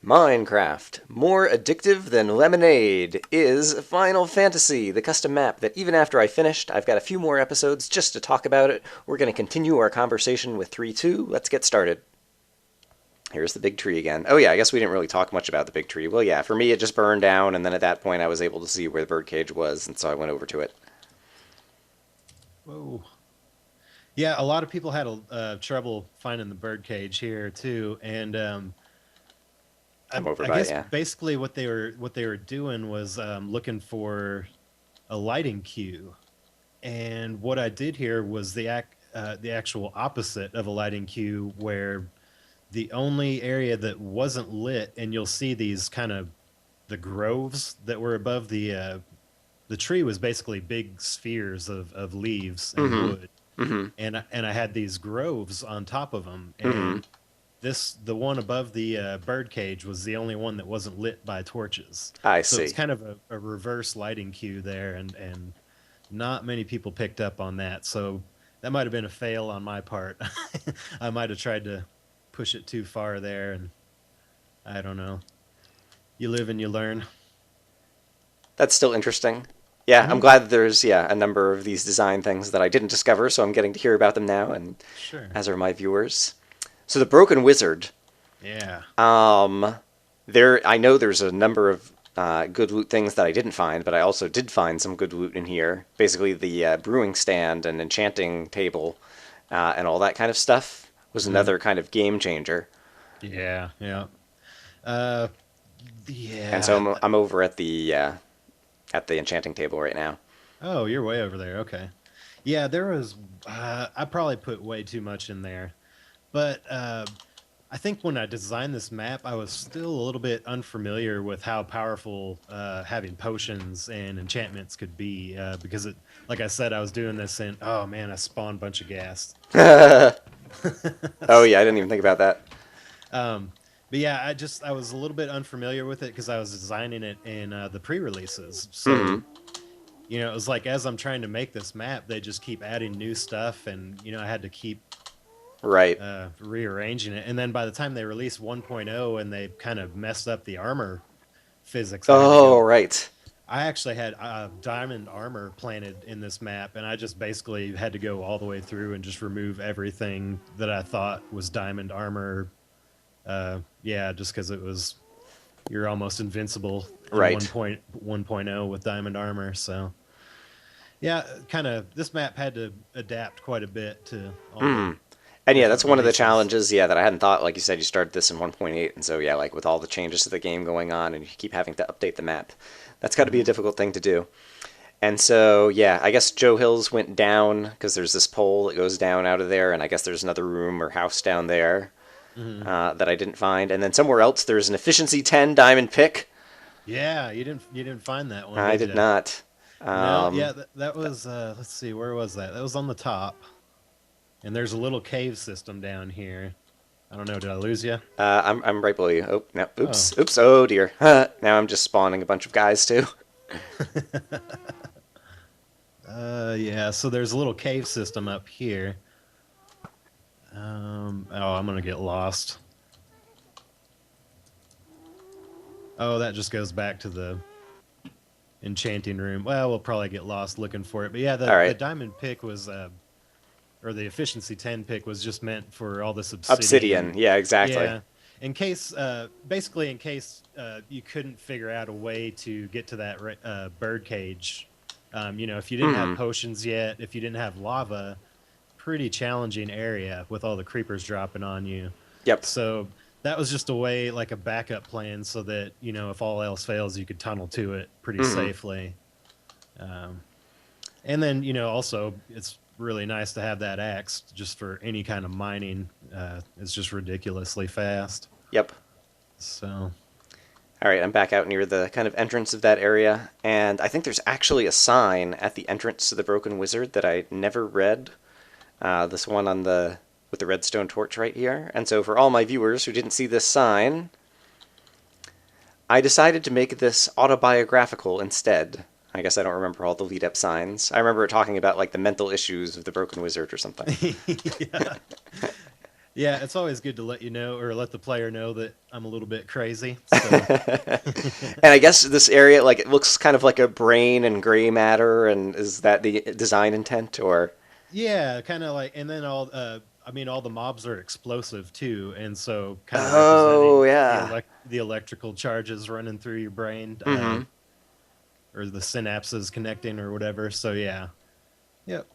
Minecraft, more addictive than lemonade, is Final Fantasy, the custom map that even after I finished, I've got a few more episodes just to talk about it. We're going to continue our conversation with 3.2. Let's get started. Here's the big tree again. Oh yeah, I guess we didn't really talk much about the big tree. Well, yeah, for me it just burned down, and then at that point I was able to see where the birdcage was, and so I went over to it. Whoa. Yeah, a lot of people had trouble finding the birdcage here too, and I'm over I by it, guess yeah. basically what they were doing was looking for a lighting cue, and what I did here was the actual opposite of a lighting cue, where the only area that wasn't lit, and you'll see these kind of the groves that were above the tree was basically big spheres of leaves and Mm-hmm. wood, Mm-hmm. and I had these groves on top of them, Mm-hmm. and the one above the bird cage was the only one that wasn't lit by torches. I So it's see. kind of a reverse lighting cue there, and not many people picked up on that. So that might have been a fail on my part. I might have tried to push it too far there, and I don't know. You live and you learn. That's still interesting. Yeah, I'm Hmm. glad that there's, a number of these design things that I didn't discover, so I'm getting to hear about them now, and Sure. as are my viewers. So the Broken Wizard. Yeah. Um, I know there's a number of good loot things that I didn't find, but I also did find some good loot in here. Basically, the brewing stand and enchanting table and all that kind of stuff was Hmm. another kind of game changer. Yeah. Yeah. Uh, And so yeah. I'm over at the enchanting table right now. Oh, you're way over there. Okay. Yeah, there was. I probably put way too much in there, but I think when I designed this map, I was still a little bit unfamiliar with how powerful having potions and enchantments could be. Because like I said, I was doing this, and oh man, I spawned a bunch of gas. Oh yeah, I didn't even think about that. um, but yeah, I was a little bit unfamiliar with it because I was designing it in the pre-releases. Hmm. So it was like as I'm trying to make this map, they just keep adding new stuff, and I had to keep Right. rearranging it. And then by the time they released 1.0 and they kind of messed up the armor physics, I had to Oh go. right. I actually had diamond armor planted in this map, and I just basically had to go all the way through and just remove everything that I thought was diamond armor. Yeah, just because you're almost invincible in Right. 1.0 with diamond armor. So yeah, kind of this map had to adapt quite a bit to all the Hmm. And yeah, that's different one of the releases. challenges, yeah, that I hadn't thought. Like you said, you started this in 1.8, and so yeah, like with all the changes to the game going on, and you keep having to update the map, that's got to be a Mhm. difficult thing to do. And so yeah, I guess Joe Hills went down because there's this pole that goes down out of there, and I guess there's another room or house down there Mhm. that I didn't find. And then somewhere else, there's an efficiency 10 diamond pick. Yeah, you didn't find that one, I did did you? not. No, yeah, Um, that was let's see, where was that? That was on the top. And there's a little cave system down here. I don't know, did I lose you? I'm right below you. Oh no! Oh. Oops! Oops! Oh dear! Now I'm just spawning a bunch of guys too. Yeah, so there's a little cave system up here. Oh, I'm gonna get lost. Oh, that just goes back to the enchanting room. Well, we'll probably get lost looking for it. But yeah, All the right, diamond pick was or the efficiency 10 pick was just meant for all this obsidian. obsidian. Yeah, exactly. Yeah, in case, basically, in case you couldn't figure out a way to get to that bird cage. If you didn't have Hmm. potions yet, if you didn't have lava, pretty challenging area with all the creepers dropping on you. Yep. So that was just a way, like a backup plan, so that if all else fails, you could tunnel to it pretty Hmm. safely. Um, and then, also it's really nice to have that axe just for any kind of mining. It's just ridiculously fast. Yep. So, All right, I'm back out near the kind of entrance of that area, and I think there's actually a sign at the entrance to the Broken Wizard that I never read. This one on the with the redstone torch right here. And so for all my viewers who didn't see this sign, I decided to make this autobiographical instead. I guess I don't remember all the lead up signs. I remember it talking about like the mental issues of the Broken Wizard or something. yeah. Yeah, it's always good to let you know or let the player know that I'm a little bit crazy. So And I guess this area, like, it looks kind of like a brain and gray matter, and is that the design intent, or? yeah, kind of like, and then I mean, all the mobs are explosive too, and so kind of Oh, representing yeah. the electrical charges running through your brain, Mm-hmm. or the synapses connecting or whatever. So yeah, yep,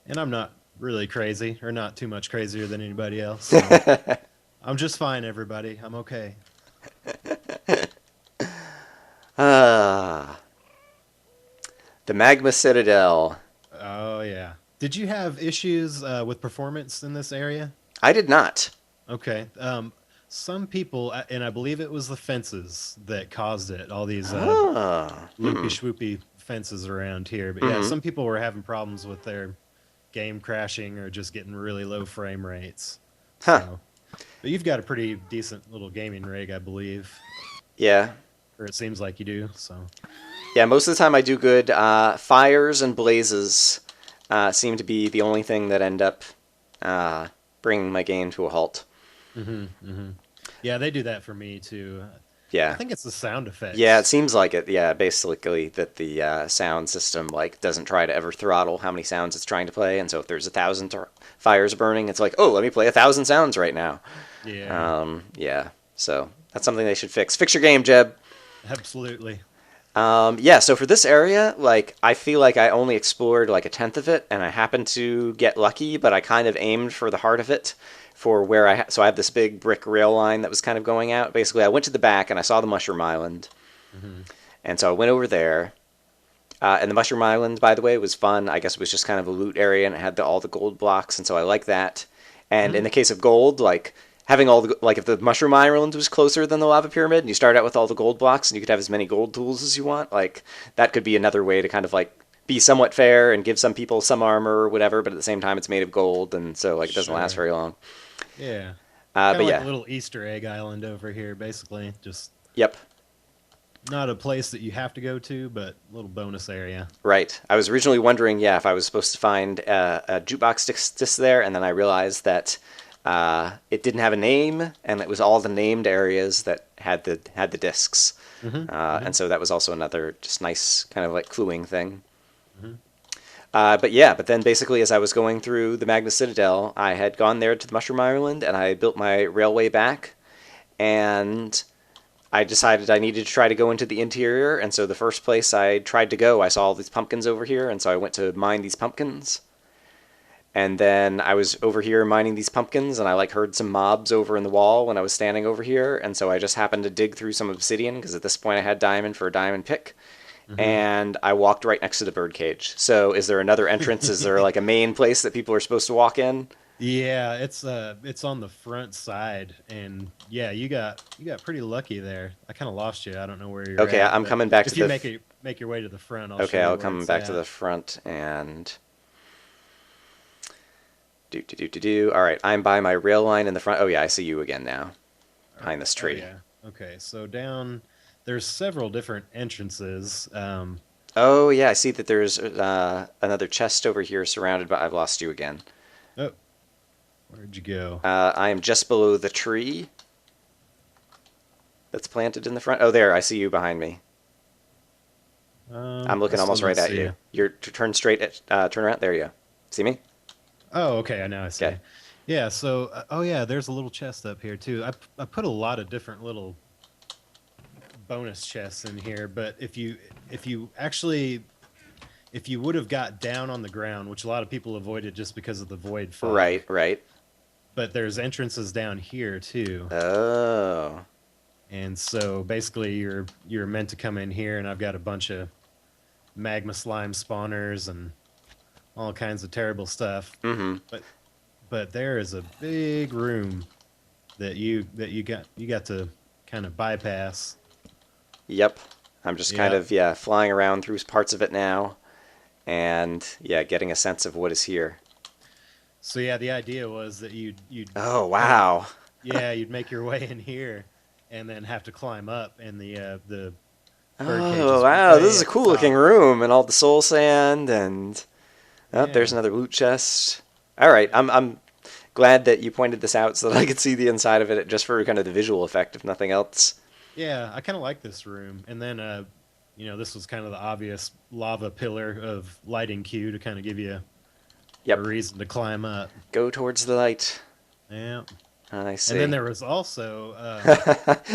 and I'm not really crazy or not too much crazier than anybody else. So I'm just fine, everybody. I'm okay. Ah, the Magma Citadel. Oh yeah. Did you have issues with performance in this area? I did not. Okay. Some people, and I believe it was the fences that caused it. All these Ah. loopy swoopy fences around here. But yeah, Mm-hmm. some people were having problems with their game crashing or just getting really low frame rates. Huh. So, but you've got a pretty decent little gaming rig, I believe, Yeah. or it seems like you do. So, Yeah, most of the time I do good. Fires and blazes seem to be the only thing that end up uh, bringing my game to a halt. hmm. Yeah, they do that for me too. I Yeah. think it's the sound Yeah, it effects. seems like it. Yeah, basically that the sound system like doesn't try to ever throttle how many sounds it's trying to play, and so if there's 1,000 fires burning, it's like, oh, let me play 1,000 sounds right now. Yeah, Yeah, so that's something they should fix. Fix your game, Jeb. absolutely. Yeah, so for this area, like I feel like I only explored like a tenth of it, and I happened to get lucky, but I kind of aimed for the heart of it, for where so I have this big brick rail line that was kind of going out. Basically, I went to the back and I saw the Mushroom Island, Hmm. and so I went over there. And the Mushroom Island, by the way, was fun. I guess it was just kind of a loot area, and it had all the gold blocks, and so I like that. And Hmm. in the case of gold, like having all the like if the Mushroom Island was closer than the lava pyramid, and you start out with all the gold blocks, and you could have as many gold tools as you want, like that could be another way to kind of like be somewhat fair and give some people some armor or whatever, but at the same time it's made of gold, and so like it doesn't last Sure. very long. Yeah. Kind But of like a yeah, little Easter egg island over here, basically. Just yep. not a place that you have to go to, but a little bonus area. Right. I was originally wondering, yeah, if I was supposed to find a jukebox disc there, and then I realized that it didn't have a name, and it was all the named areas that had the discs, Hmm. and Hmm. so that was also another just nice kind of like cluing thing. Hmm. But yeah, but then basically as I was going through the Magna Citadel, I had gone there to the Mushroom Island, and I built my railway back, and I decided I needed to try to go into the interior, and so the first place I tried to go, I saw all these pumpkins over here, and so I went to mine these pumpkins. And then I was over here mining these pumpkins, and I like heard some mobs over in the wall when I was standing over here, and so I just happened to dig through some obsidian because at this point I had diamond for a diamond pick, Hmm. and I walked right next to the birdcage. So is there another entrance? Is there like a main place that people are supposed to walk in? Yeah, it's on the front side, and yeah, you got pretty lucky there. I kind of lost you. I don't know where you're Okay, at, I'm but coming back to if you the. make your way to the front, I'll show Okay, you I'll where come it's back to at. the front and do. All right, I'm by my rail line in the front. Oh yeah, I see you again now, behind this Oh tree. yeah. Okay, so down there's several different entrances. Oh yeah, I see that there's another chest over here surrounded by. I've lost you again. Oh, where'd you go? I am just below the tree that's planted in the front. Oh, there, I see you behind me. I'm I looking still almost don't right at see you. you. You're turn straight at turn around. There you go. See me? Oh, okay. Now I see Okay. you. Yeah. So, oh yeah, there's a little chest up here too. I put a lot of different little bonus chests in here, but if you actually if you would have got down on the ground, which a lot of people avoided just because of the void fog, Right, right. but there's entrances down here too. Oh. And so basically you're meant to come in here and I've got a bunch of magma slime spawners and all kinds of terrible stuff. Mm-hmm. But there is a big room that you got to kind of bypass. Yep. I'm just kind Yeah. of flying around through parts of it now, and getting a sense of what is here. So yeah, the idea was that you'd Oh kind of wow. yeah, you'd make your way in here and then have to climb up and the bird cage Oh is wow. This way is a at the cool looking top. room, and all the soul sand, and oh, there's Yeah. another loot chest. All right, I'm glad that you pointed this out so that I could see the inside of it just for kind of the visual effect, if nothing else. Yeah, I kind of like this room. And then, this was kind of the obvious lava pillar of lighting cue to kind of give you a Yep. reason to climb up. Go towards the light. Yeah. I see. And then there was also,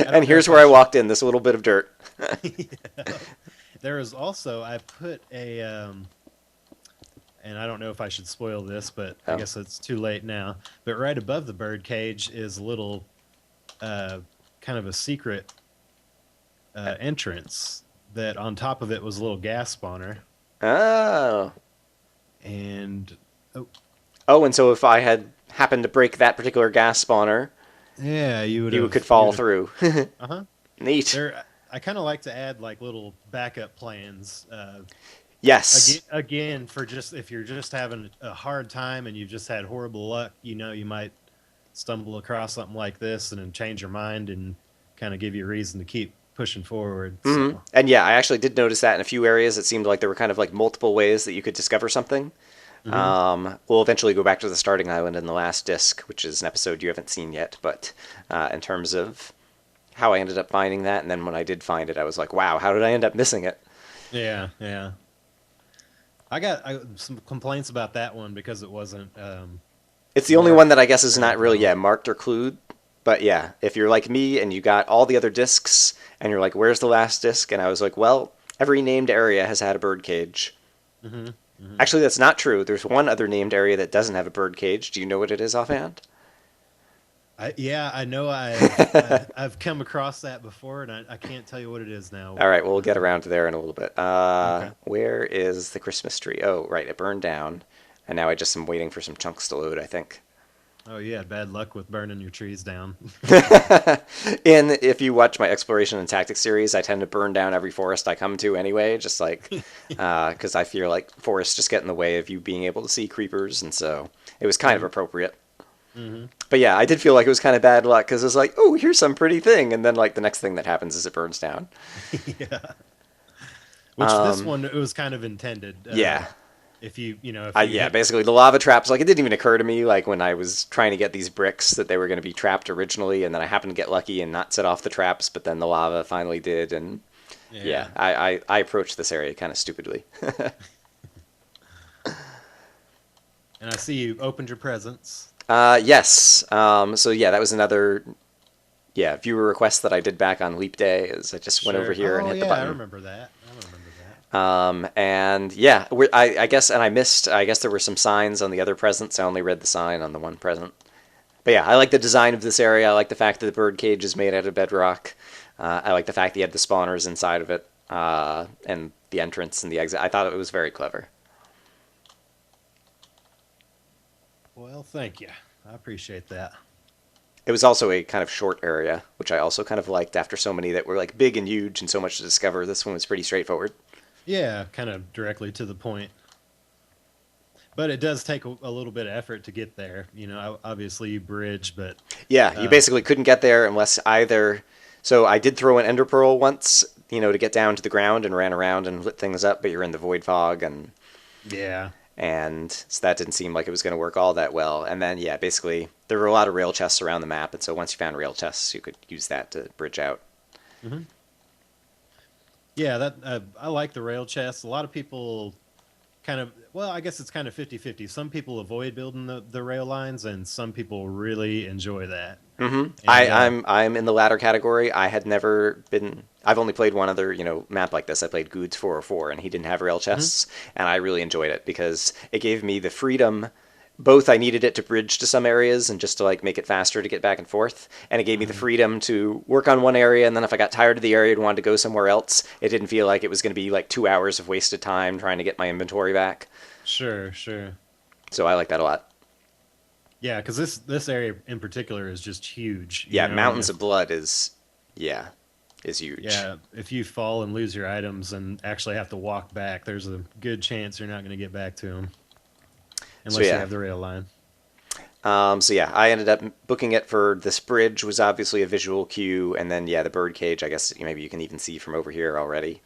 And here's where I walked in, this little bit of dirt. yeah. There was also, I put a, and I don't know if I should spoil this, but I guess it's too late now. But right above the bird cage is a little, kind of a secret entrance that on top of it was a little gas spawner. Oh. And, Oh, and so if I had happened to break that particular gas spawner, yeah, you could fall through. Uh-huh. Neat. There, I kind of like to add like little backup plans. Yes. Again, for just if you're just having a hard time and you've just had horrible luck, you might stumble across something like this and then change your mind and kind of give you a reason to keep pushing forward. Mm-hmm. So. And yeah, I actually did notice that in a few areas. It seemed like there were kind of like multiple ways that you could discover something. Mm-hmm. We'll eventually go back to the starting island in the last disc, which is an episode you haven't seen yet. But in terms of how I ended up finding that, and then when I did find it, I was like, wow, how did I end up missing it? Yeah, yeah. I got some complaints about that one because it wasn't. It's the only one that I guess is not really, marked or clued. But yeah, if you're like me and you got all the other discs, and you're like, where's the last disc? And I was like, well, every named area has had a bird cage. Mm-hmm. Mm-hmm. Actually, that's not true. There's one other named area that doesn't have a bird cage. Do you know what it is offhand? I know I've come across that before, and I can't tell you what it is now. All right, we'll get around to there in a little bit. Okay. Where is the Christmas tree? Oh, right, it burned down, and now I just am waiting for some chunks to load, I think. Oh, yeah, bad luck with burning your trees down. If you watch my exploration and tactics series, I tend to burn down every forest I come to anyway, just like, because I feel like forests just get in the way of you being able to see creepers, and so it was kind of appropriate. Mm-hmm. But yeah, I did feel like it was kind of bad luck, because it was like, oh, here's some pretty thing, and then like the next thing that happens is it burns down. Yeah. Which this one, it was kind of intended. Yeah. If you Basically the lava traps, like it didn't even occur to me, like when I was trying to get these bricks, that they were going to be trapped originally, and then I happened to get lucky and not set off the traps, but then the lava finally did, and I approached this area kind of stupidly. And I see you opened your presents. Yes. So yeah, that was another viewer request that I did back on Leap Day, is I just went over here and hit the button. I remember that. And yeah, I guess there were some signs on the other presents. I only read the sign on the one present. But yeah, I like the design of this area. I like the fact that the bird cage is made out of bedrock. I like the fact that you had the spawners inside of it, and the entrance and the exit. I thought it was very clever. Well, thank you. I appreciate that. It was also a kind of short area, which I also kind of liked after so many that were like big and huge and so much to discover. This one was pretty straightforward. Yeah, kind of directly to the point. But it does take a little bit of effort to get there. Obviously you bridge, but... Yeah, you basically couldn't get there unless either... So I did throw an ender pearl once, to get down to the ground, and ran around and lit things up, but you're in the void fog, and... Yeah. And so that didn't seem like it was going to work all that well. And then, yeah, basically, there were a lot of rail chests around the map, and so once you found rail chests, you could use that to bridge out. Mm-hmm. Yeah, I like the rail chests. A lot of people I guess it's kind of 50-50. Some people avoid building the rail lines, and some people really enjoy that. Mm-hmm. I'm in the latter category. I've only played one other, map like this. I played Goods 404, and he didn't have rail chests, and I really enjoyed it because it gave me the freedom. Both I needed it to bridge to some areas and just to like make it faster to get back and forth, and it gave me the freedom to work on one area, and then if I got tired of the area and wanted to go somewhere else, it didn't feel like it was going to be like 2 hours of wasted time trying to get my inventory back. Sure. So I like that a lot. Yeah, because this area in particular is just huge. Yeah, Mountains of Blood is huge. Yeah, if you fall and lose your items and actually have to walk back, there's a good chance you're not going to get back to them. Unless you have the rail line. I ended up booking it for this bridge, was obviously a visual cue, and then, the bird cage, I guess maybe you can even see from over here already.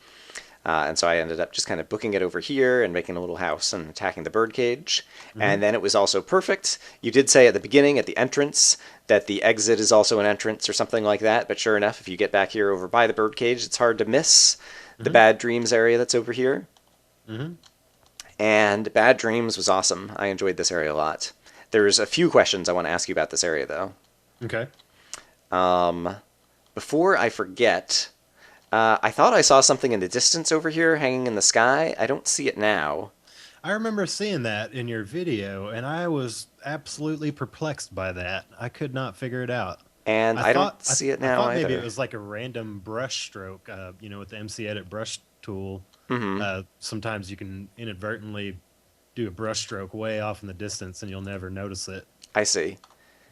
And so I ended up just kind of booking it over here and making a little house and attacking the birdcage. Hmm. And then it was also perfect. You did say at the beginning, at the entrance, that the exit is also an entrance or something like that. But sure enough, if you get back here over by the birdcage, it's hard to miss the Hmm. Bad Dreams area that's over here. Hmm. And Bad Dreams was awesome. I enjoyed this area a lot. There's a few questions I want to ask you about this area, though. Okay. Um, Before I forget, I thought I saw something in the distance over here hanging in the sky. I don't see it now. I remember seeing that in your video, and I was absolutely perplexed by that. I could not figure it out. And I I don't thought I, see it I now thought maybe it either. was like a random brush stroke, with the MC Edit brush tool. Hmm. Sometimes you can inadvertently do a brush stroke way off in the distance, and you'll never notice it. I see.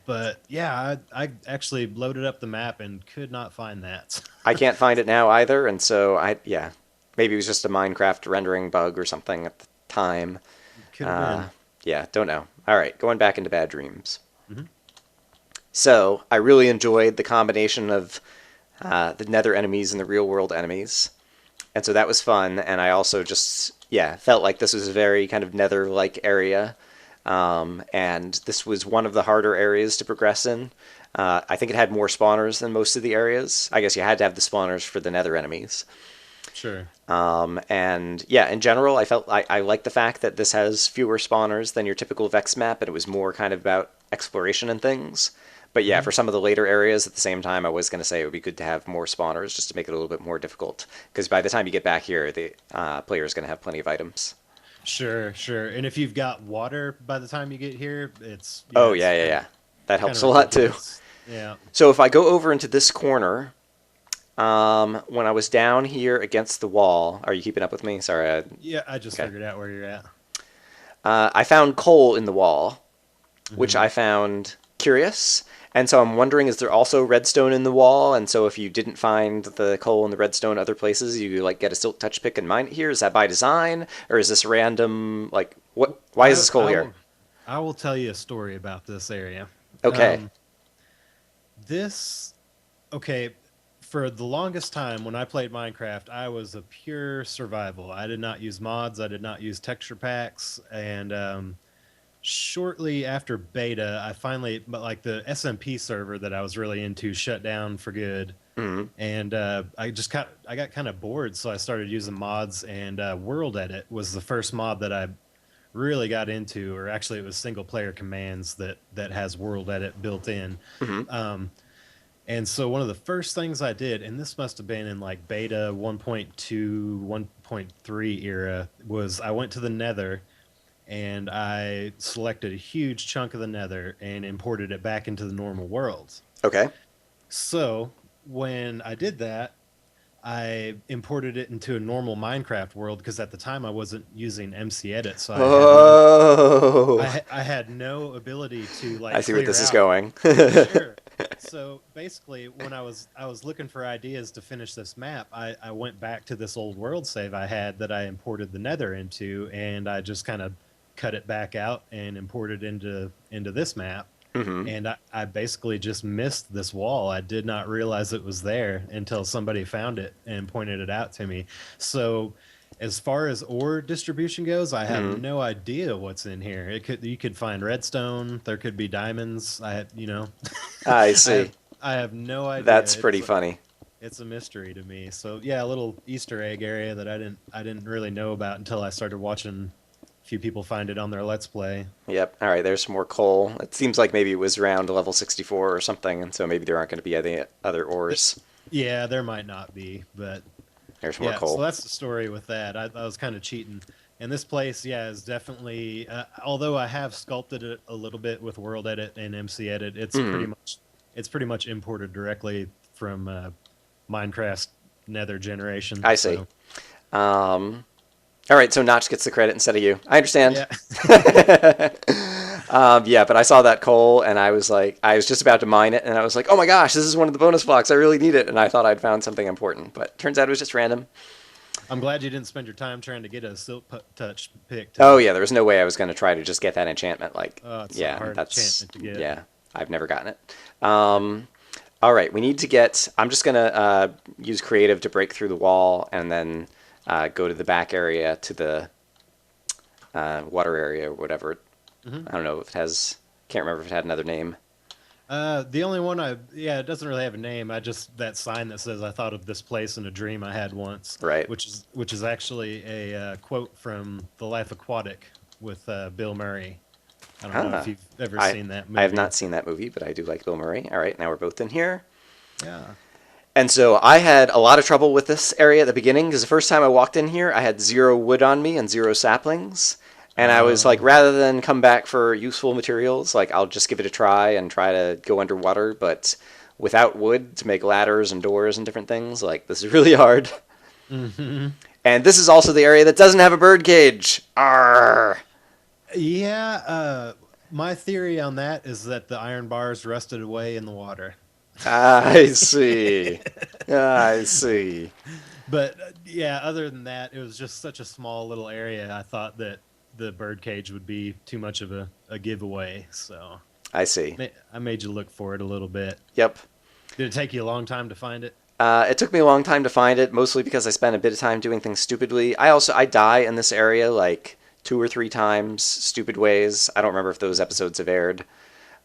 But yeah, I actually loaded up the map and could not find that. I can't find it now either, and so yeah, maybe it was just a Minecraft rendering bug or something at the time. Could have Uh, been. yeah, don't know. All right, going back into Bad Dreams. Hmm. So I really enjoyed the combination of the Nether enemies and the real world enemies, and so that was fun. And I also just felt like this was a very kind of Nether-like area, and this was one of the harder areas to progress in. I think it had more spawners than most of the areas. I guess you had to have the spawners for the Nether enemies. Sure. And yeah, in general, I like the fact that this has fewer spawners than your typical Vex map, and it was more kind of about exploration and things. But yeah, Hmm. for some of the later areas, at the same time, I was going to say it would be good to have more spawners just to make it a little bit more difficult. Because by the time you get back here, the player is going to have plenty of items. Sure, sure. And if you've got water by the time you get here, Oh it's yeah, yeah, kind of yeah. That kind helps of a lot too. ridiculous. Yeah. So if I go over into this corner, when I was down here against the wall, are you keeping up with me? Sorry. Yeah, I just Okay. figured out where you're at. I found coal in the wall, which Hmm. I found curious. And so I'm wondering, is there also redstone in the wall? And so if you didn't find the coal and the redstone other places, you like get a silk touch pick and mine it here? Is that by design, or is this random? Like, what? Why is I this coal I here? will I will tell you a story about this area. Okay. Um, this okay, for the longest time when I played Minecraft, I was a pure survival. I did not use mods, I did not use texture packs, and shortly after beta, I finally, but like the SMP server that I was really into shut down for good, Hmm. and I got kind of bored, so I started using mods. And World Edit was the first mod that I really got into, or actually, it was single player commands that has World Edit built in. Hmm. Um, and so one of the first things I did, and this must have been in like beta 1.2, 1.3 era, was I went to the Nether and I selected a huge chunk of the Nether and imported it back into the normal world. Okay. So when I did that, I imported it into a normal Minecraft world because at the time I wasn't using MC Edit, so Oh, I had no ability to I like see where clear this is out. going. Sure. So basically, when I was looking for ideas to finish this map, I went back to this old world save I had that I imported the Nether into, and I just kind of cut it back out and imported into this map. Hmm. And I basically just missed this wall. I did not realize it was there until somebody found it and pointed it out to me. So as far as ore distribution goes, I have Hmm. no idea what's in here. You could find redstone, there could be diamonds. I I have see. I have no idea. That's pretty funny. It's a mystery to me. So yeah, a little Easter egg area that I didn't really know about until I started watching a few people find it on their Let's Play. Yep. All right. There's some more coal. It seems like maybe it was around level 64 or something, and so maybe there aren't going to be any other Th- ores. Yeah, there might not be, but There's more yeah. So coal. that's the story with that. I was kind of cheating. And this place, yeah, is definitely. Although I have sculpted it a little bit with World Edit and MC Edit, Hmm. it's pretty much imported directly from Minecraft Nether generation. I see. So Um, all right. So Notch gets the credit instead of you. I understand. yeah. Yeah, but I saw that coal and I was like, I was just about to mine it, and I was like, oh my gosh, this is one of the bonus blocks. I really need it, and I thought I'd found something important, but turns out it was just random. I'm glad you didn't spend your time trying to get a touch pick. Oh yeah, there was no way I was going to try to just get that enchantment. Like, It's a yeah, hard that's enchantment to get. yeah, I've never gotten it. All right, we need to get. I'm just gonna use creative to break through the wall, and then go to the back area to the water area or whatever. Hmm. I don't know if it has. Can't remember if it had another name. The only one yeah, it doesn't really have a name. I just that sign that says "I thought of this place in a dream I had once," Right. which is actually a quote from The Life Aquatic with Bill Murray. I don't know if Ah, you've ever I seen that I have movie. not seen that movie, but I do like Bill Murray. All right, now we're both in here. Yeah. And so I had a lot of trouble with this area at the beginning because the first time I walked in here, I had 0 wood on me and 0 saplings. And I was like, Oh. rather than come back for useful materials, like I'll just give it a try and try to go underwater. But without wood to make ladders and doors and different things, like this is really hard. Hmm. And this is also the area that doesn't have a bird cage. Arr! Yeah. My theory on that is that the iron bars rusted away in the water. I see. I see. But yeah, other than that, it was just such a small little area. I thought that the birdcage would be too much of a giveaway. So I see. I made you look for it a little bit. Yep. Did it take you a long time to find it? It took me a long time to find it, mostly because I spent a bit of time doing things stupidly. I die in this area like 2 or 3 times, stupid ways. I don't remember if those episodes have aired.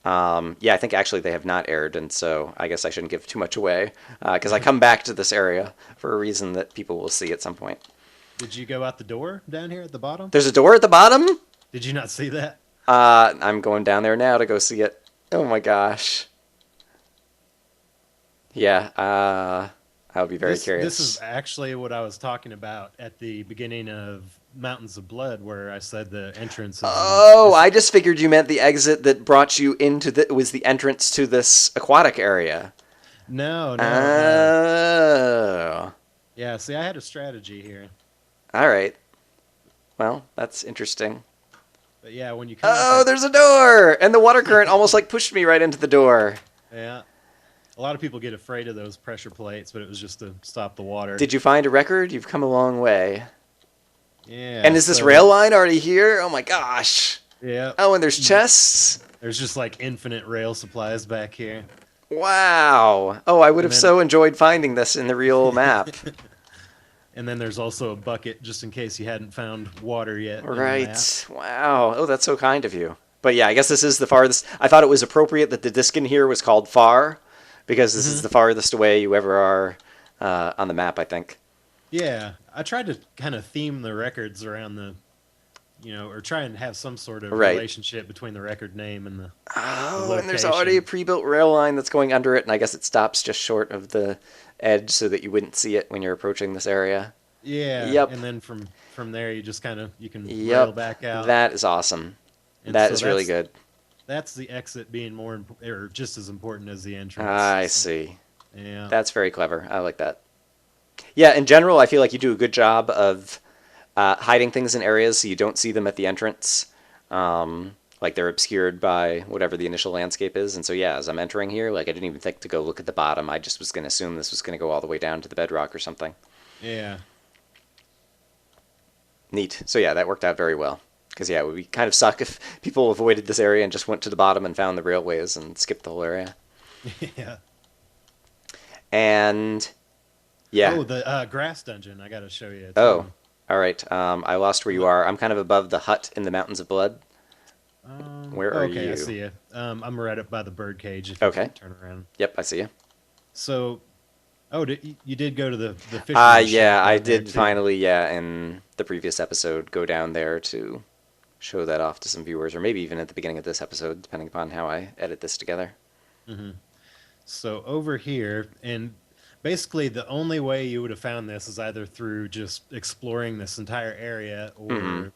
Yeah, I think actually they have not aired, and so I guess I shouldn't give too much away because I come back to this area for a reason that people will see at some point. Did you go out the door down here at the bottom? There's a door at the bottom. Did you not see that? I'm going down there now to go see it. Oh my gosh. Yeah, I would be very curious. This is actually what I was talking about at the beginning of Mountains of Blood, where I said the entrance is in. Oh, I just figured you meant the exit that brought you into the was the entrance to this aquatic area. No, no. Oh, Yeah, see, I had a strategy here. all right. Well, that's interesting. But yeah, when you come out Oh, that. there's a door, and the water current almost like pushed me right into the door. Yeah. A lot of people get afraid of those pressure plates, but it was just to stop the water. Did you find a record? You've come a long way. Yeah. And is this rail line already here? Oh my gosh. Yeah. Oh, and there's chests. There's just like infinite rail supplies back here. Wow. Oh, I would And have then, so enjoyed finding this in the real map. and then there's also a bucket just in case you hadn't found water yet in the map. Right. Wow. Oh, that's so kind of you. But yeah, I guess this is the farthest. I thought it was appropriate that the disc in here was called far because this is Hmm. the farthest away you ever are on the map, I think. Yeah, I tried to kind of theme the records around or try and have some sort of Right. relationship between the record name and the Oh, and there's already a location. pre-built rail line that's going under it, and I guess it stops just short of the edge so that you wouldn't see it when you're approaching this area. Yeah, Yep. and then from there you just you can rail Yep. back out. That is awesome. And That so is really good. that's the exit being or just as important as the entrance. I So, see. yeah. That's very clever. I like that. Yeah, in general, I feel like you do a good job of hiding things in areas so you don't see them at the entrance. Like they're obscured by whatever the initial landscape is. And so, yeah, as I'm entering here, like I didn't even think to go look at the bottom. I just was going to assume this was going to go all the way down to the bedrock or something. Yeah. Neat. So, yeah, that worked out very well. Because, yeah, it would be kind of suck if people avoided this area and just went to the bottom and found the railways and skipped the whole area. Yeah. And, yeah. Oh, the grass dungeon. I got to show you. Oh, all right. I lost where you are. I'm kind of above the hut in the Mountains of Blood. Where are okay, you? I see you. I'm right up by the bird cage. If Okay. you turn around. Yep, I see you. So, you did go to the fisherman's Yeah, shack I down there, did too. finally, yeah, in the previous episode, go down there to show that off to some viewers, or maybe even at the beginning of this episode, depending upon how I edit this together. Hmm. So over here, and basically the only way you would have found this is either through just exploring this entire area, or Mhm.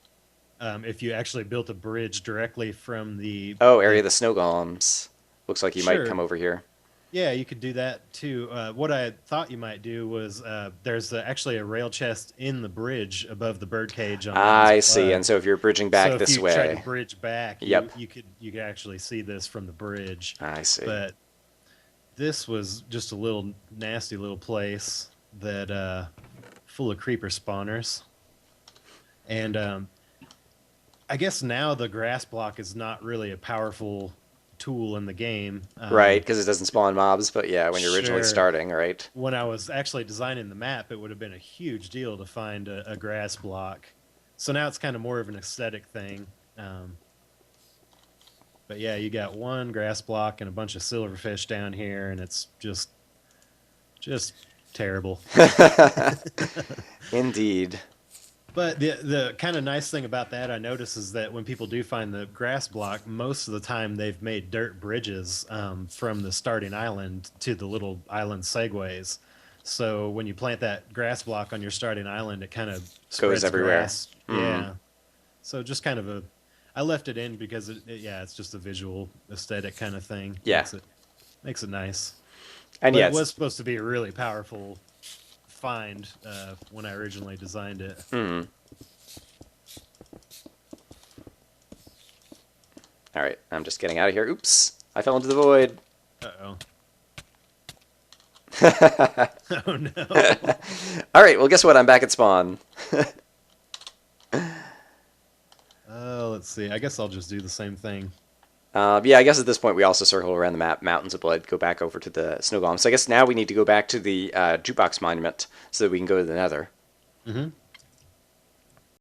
if you actually built a bridge directly from the Oh, area of the snow golems. Looks like you might Sure. come over here. Yeah, you could do that too. What I thought you might do was there's actually a rail chest in the bridge above the birdcage on Mountains I of see, Blood. and so if you're bridging back So if this you tried to way, bridge back, Yep. you could actually see this from the bridge. I see. But this was just a little nasty little place that full of creeper spawners. And I guess now the grass block is not really a powerful tool in the game. Right, because it doesn't spawn mobs, but yeah, when you're originally Sure. starting, right? When I was actually designing the map, it would have been a huge deal to find a grass block. So now it's kind of more of an aesthetic thing. Um, but yeah, you got one grass block and a bunch of silverfish down here, and it's just terrible. Indeed. But the kind of nice thing about that I notice is that when people do find the grass block, most of the time they've made dirt bridges from the starting island to the little island segues. So when you plant that grass block on your starting island, it kind of Goes spreads everywhere. grass. Mm. Yeah. So just kind of I left it in because yeah, it's just a visual aesthetic kind of thing. Yeah. Makes it nice. And But yeah, it was supposed to be a really powerful find when I originally designed it. all right, I'm just getting out of here. Oops, I fell into the void. Uh-oh. Oh no. All right, well, guess what? I'm back at spawn. Let's see. I guess I'll just do the same thing. Yeah, I guess at this point we also circle around the map, Mountains of Blood, go back over to the snow golem. So I guess now we need to go back to the Jukebox Monument so that we can go to the Nether. Mm-hmm.